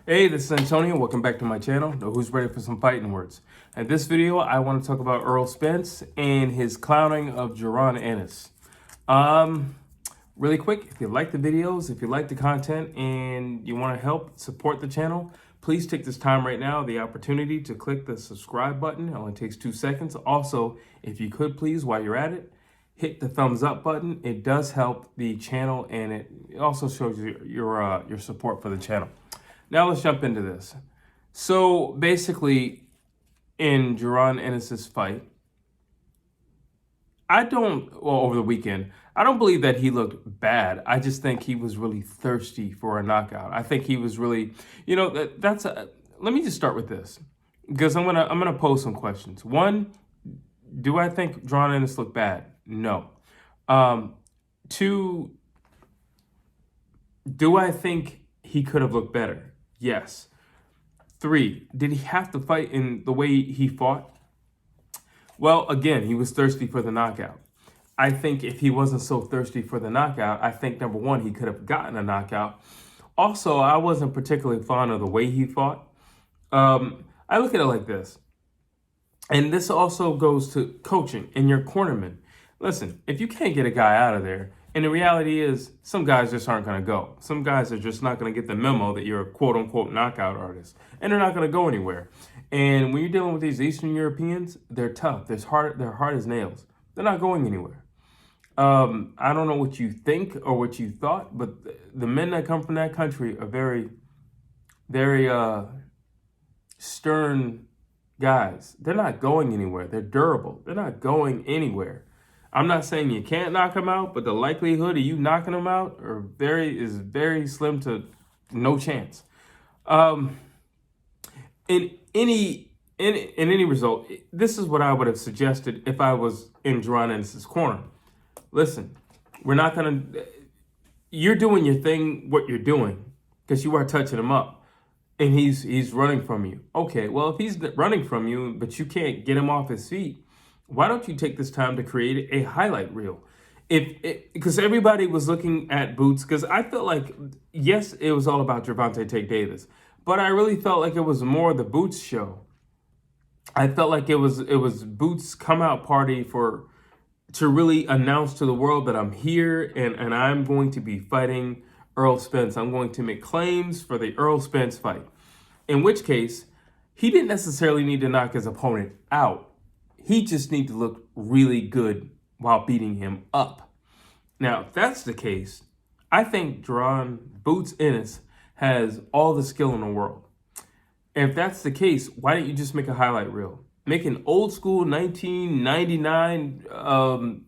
Hey, this is Antonio. Welcome back to my channel, the Who's Ready for Some Fighting Words. In this video, I want to talk about Errol Spence and his clowning of Jaron Ennis. Really quick, if you like the videos, if you like the content, and you want to help support the channel, please take this time right now, the opportunity to click the subscribe button. It only takes 2 seconds. Also, if you could please, while you're at it, hit the thumbs up button. It does help the channel, and it also shows your support for the channel. Now let's jump into this. So basically, in Jaron Ennis's fight, over the weekend, I don't believe that he looked bad. I just think he was really thirsty for a knockout. I think he was really, let me just start with this, because I'm gonna pose some questions. One, do I think Jaron Ennis looked bad? No. Two, do I think he could have looked better? Yes. 3, did he have to fight in the way he fought? Well, again, he was thirsty for the knockout. I think if he wasn't so thirsty for the knockout, I think, number one, he could have gotten a knockout. Also, I wasn't particularly fond of the way he fought. I look at it like this, and this also goes to coaching and your cornerman. Listen, if you can't get a guy out of there, and the reality is, some guys just aren't going to go. Some guys are just not going to get the memo that you're a quote-unquote knockout artist, and they're not going to go anywhere. And when you're dealing with these Eastern Europeans, they're tough. They're hard as nails. They're not going anywhere. I don't know what you think or what you thought, but the men that come from that country are very, very stern guys. They're not going anywhere. They're durable. They're not going anywhere. I'm not saying you can't knock them out, but the likelihood of you knocking them out is very slim to no chance. In any result, this is what I would have suggested if I was in Jaron Ennis' corner. Listen, you're doing your thing, what you're doing, because you are touching him up, and he's running from you. Okay, well, if he's running from you, but you can't get him off his feet, why don't you take this time to create a highlight reel? Because everybody was looking at Boots, because I felt like, yes, it was all about Gervonta Tank Davis, but I really felt like it was more the Boots show. I felt like it was Boots' come out party to really announce to the world that I'm here and I'm going to be fighting Errol Spence. I'm going to make claims for the Errol Spence fight. In which case, he didn't necessarily need to knock his opponent out. He just needs to look really good while beating him up. Now, if that's the case, I think Jaron Boots Ennis has all the skill in the world. And if that's the case, why don't you just make a highlight reel? Make an old school 1999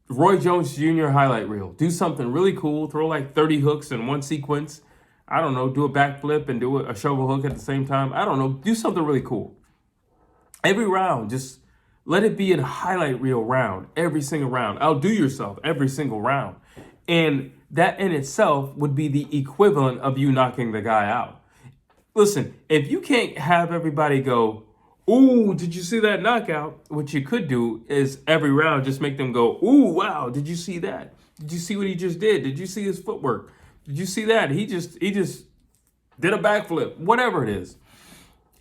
Roy Jones Jr. highlight reel. Do something really cool. Throw like 30 hooks in one sequence. I don't know, do a backflip and do a shovel hook at the same time. I don't know, do something really cool. Every round, just let it be a highlight reel round, every single round. Outdo yourself every single round. And that in itself would be the equivalent of you knocking the guy out. Listen, if you can't have everybody go, ooh, did you see that knockout? What you could do is every round just make them go, ooh, wow, did you see that? Did you see what he just did? Did you see his footwork? Did you see that? He just did a backflip, whatever it is.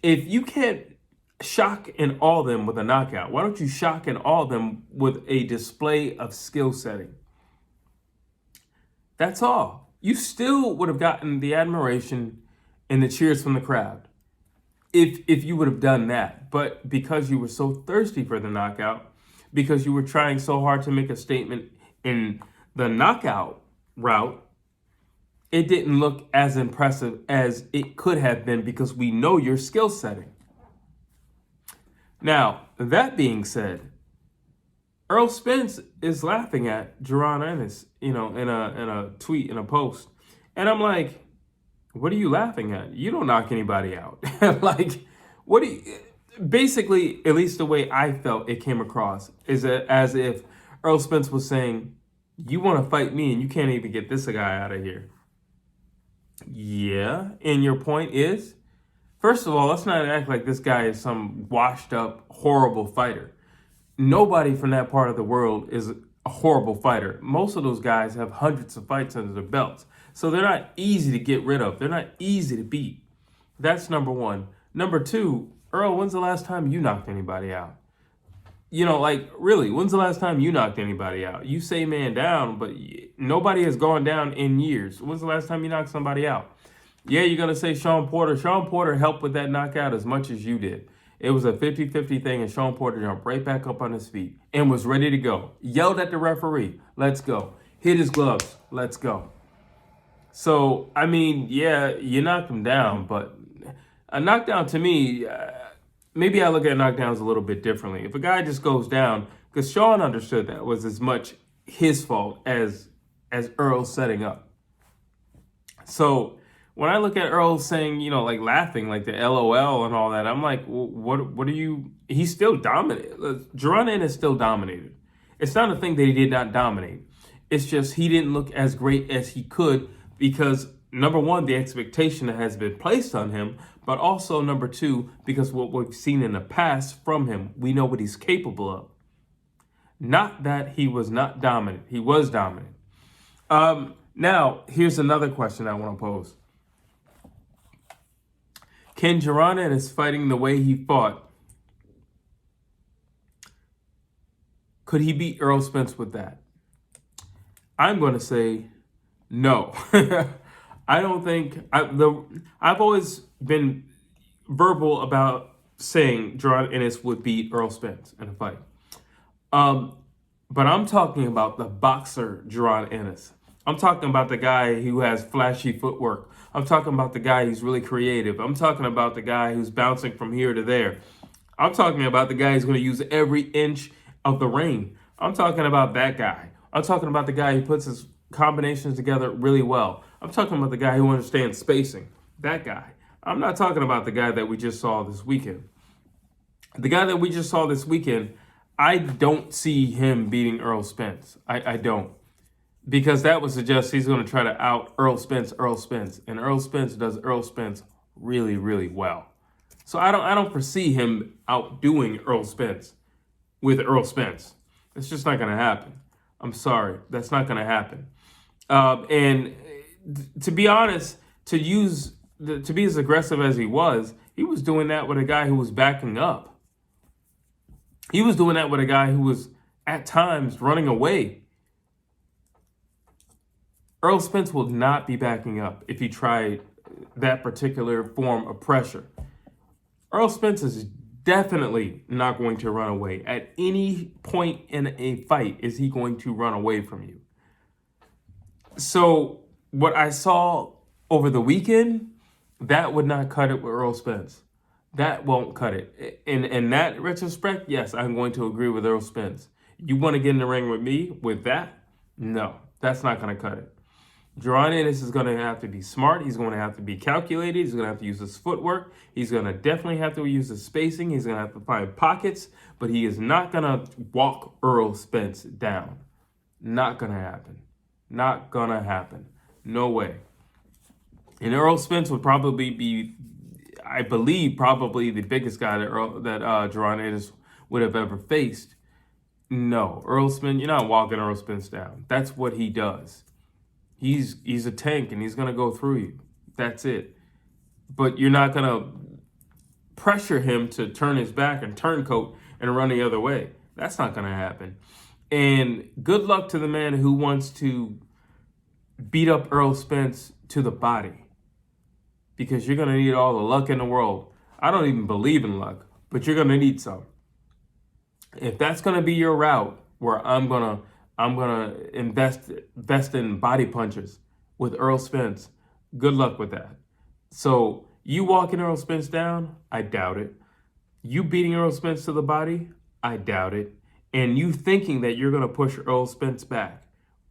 If you can't shock and awe them with a knockout, why don't you shock and awe them with a display of skill setting? That's all. You still would have gotten the admiration and the cheers from the crowd if you would have done that. But because you were so thirsty for the knockout, because you were trying so hard to make a statement in the knockout route, it didn't look as impressive as it could have been, because we know your skill setting. Now, that being said, Errol Spence is laughing at Jaron Ennis, in a tweet, in a post. And I'm like, what are you laughing at? You don't knock anybody out. Like, basically, at least the way I felt it came across, is as if Errol Spence was saying, you want to fight me and you can't even get this guy out of here. Yeah, and your point is, first of all, let's not act like this guy is some washed up, horrible fighter. Nobody from that part of the world is a horrible fighter. Most of those guys have hundreds of fights under their belts. So they're not easy to get rid of. They're not easy to beat. That's number one. Number two, Earl, when's the last time you knocked anybody out? Like, really, when's the last time you knocked anybody out? You say man down, but nobody has gone down in years. When's the last time you knocked somebody out? Yeah, you're going to say Shawn Porter. Shawn Porter helped with that knockout as much as you did. It was a 50-50 thing, and Shawn Porter jumped right back up on his feet and was ready to go. Yelled at the referee, let's go. Hit his gloves, let's go. So, I mean, yeah, you knocked him down, but a knockdown to me, maybe I look at knockdowns a little bit differently. If a guy just goes down, because Shawn understood that was as much his fault as Earl setting up. So when I look at Earl saying, like laughing, like the LOL and all that, I'm like, well, what are you? He's still dominant. Jaron Ennis still dominated. It's not a thing that he did not dominate. It's just he didn't look as great as he could because, number one, the expectation that has been placed on him, but also, number two, because what we've seen in the past from him, we know what he's capable of. Not that he was not dominant. He was dominant. Now, here's another question I want to pose. Can Jaron Ennis, fighting the way he fought, could he beat Errol Spence with that? I'm going to say no. I don't think I've always been verbal about saying Jaron Ennis would beat Errol Spence in a fight. But I'm talking about the boxer Jaron Ennis. I'm talking about the guy who has flashy footwork. I'm talking about the guy who's really creative. I'm talking about the guy who's bouncing from here to there. I'm talking about the guy who's going to use every inch of the ring. I'm talking about that guy. I'm talking about the guy who puts his combinations together really well. I'm talking about the guy who understands spacing. That guy. I'm not talking about the guy that we just saw this weekend. The guy that we just saw this weekend, I don't see him beating Errol Spence. I don't. Because that would suggest he's going to try to out Errol Spence. And Errol Spence does Errol Spence really, really well. So I don't foresee him outdoing Errol Spence with Errol Spence. It's just not going to happen. I'm sorry. That's not going to happen. And to be honest, to be as aggressive as he was doing that with a guy who was backing up. He was doing that with a guy who was at times running away. Errol Spence will not be backing up if he tried that particular form of pressure. Errol Spence is definitely not going to run away. At any point in a fight is he going to run away from you. So what I saw over the weekend, that would not cut it with Errol Spence. That won't cut it. In that retrospect, yes, I'm going to agree with Errol Spence. You want to get in the ring with me with that? No, that's not going to cut it. Jaron Ennis is going to have to be smart. He's going to have to be calculated. He's going to have to use his footwork. He's going to definitely have to use his spacing. He's going to have to find pockets, but he is not going to walk Errol Spence down. Not going to happen. Not going to happen. No way. And Errol Spence would probably be, I believe, probably the biggest guy that Jaron Ennis would have ever faced. No, Errol Spence, you're not walking Errol Spence down. That's what he does. He's a tank and he's going to go through you. That's it. But you're not going to pressure him to turn his back and turncoat and run the other way. That's not going to happen. And good luck to the man who wants to beat up Errol Spence to the body. Because you're going to need all the luck in the world. I don't even believe in luck, but you're going to need some. If that's going to be your route, where I'm gonna invest in body punches with Errol Spence, good luck with that. So you walking Errol Spence down, I doubt it. You beating Errol Spence to the body, I doubt it. And you thinking that you're gonna push Errol Spence back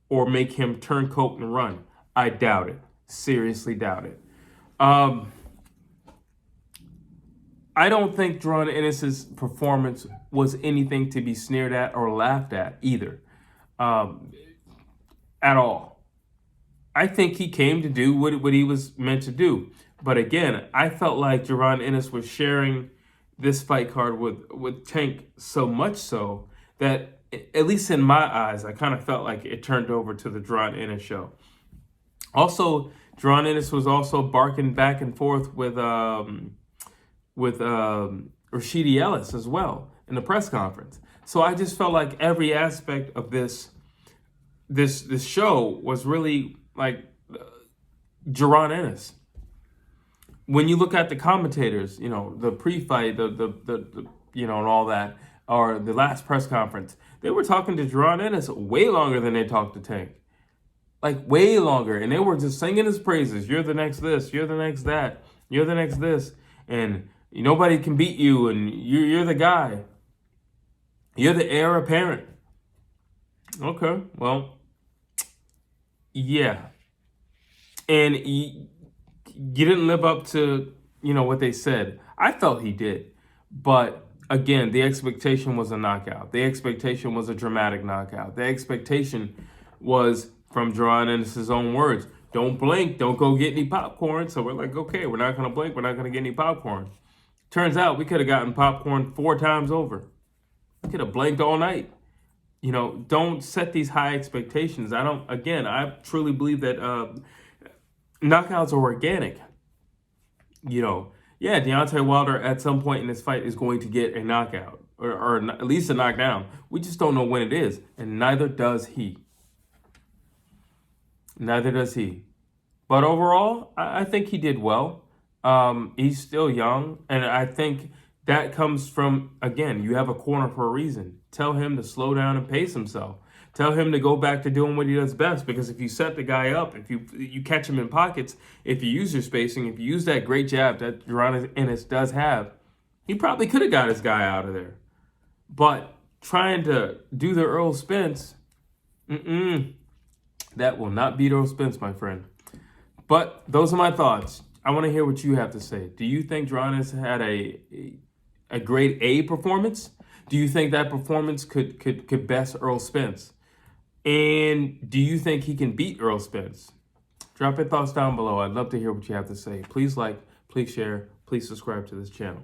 or make him turncoat and run, I doubt it. Seriously doubt it. I don't think Jaron Ennis' performance was anything to be sneered at or laughed at either. At all. I think he came to do what he was meant to do. But again, I felt like Jaron Ennis was sharing this fight card with Tank so much so that at least in my eyes, I kind of felt like it turned over to the Jaron Ennis show. Also, Jaron Ennis was also barking back and forth with Rashidi Ellis as well in the press conference. So I just felt like every aspect of this show was really like Jaron Ennis. When you look at the commentators, you know, the pre-fight, the you know, and all that, or the last press conference, they were talking to Jaron Ennis way longer than they talked to Tank. Like way longer. And they were just singing his praises. You're the next this, you're the next that, you're the next this. And nobody can beat you, and you're the guy. You're the heir apparent. Okay, well, yeah. And you didn't live up to, you know, what they said. I felt he did. But again, the expectation was a knockout. The expectation was a dramatic knockout. The expectation was, from Jaron Ennis' own words, don't blink, don't go get any popcorn. So we're like, okay, we're not going to blink, we're not going to get any popcorn. Turns out we could have gotten popcorn 4 times over. We could have blinked all night. You know, don't set these high expectations. I truly believe that knockouts are organic. You know, yeah, Deontay Wilder at some point in this fight is going to get a knockout, or at least a knockdown. We just don't know when it is, and neither does he. Neither does he. But overall, I think he did well. He's still young, and I think that comes from, again, you have a corner for a reason. Tell him to slow down and pace himself. Tell him to go back to doing what he does best, because if you set the guy up, if you catch him in pockets, if you use your spacing, if you use that great jab that Jaron Ennis does have, he probably could have got his guy out of there. But trying to do the Errol Spence, that will not beat Errol Spence, my friend. But those are my thoughts. I want to hear what you have to say. Do you think Jaron Ennis had a grade A performance? Do you think that performance could best Errol Spence? And do you think he can beat Errol Spence? Drop your thoughts down below. I'd love to hear what you have to say. Please like, please share, please subscribe to this channel.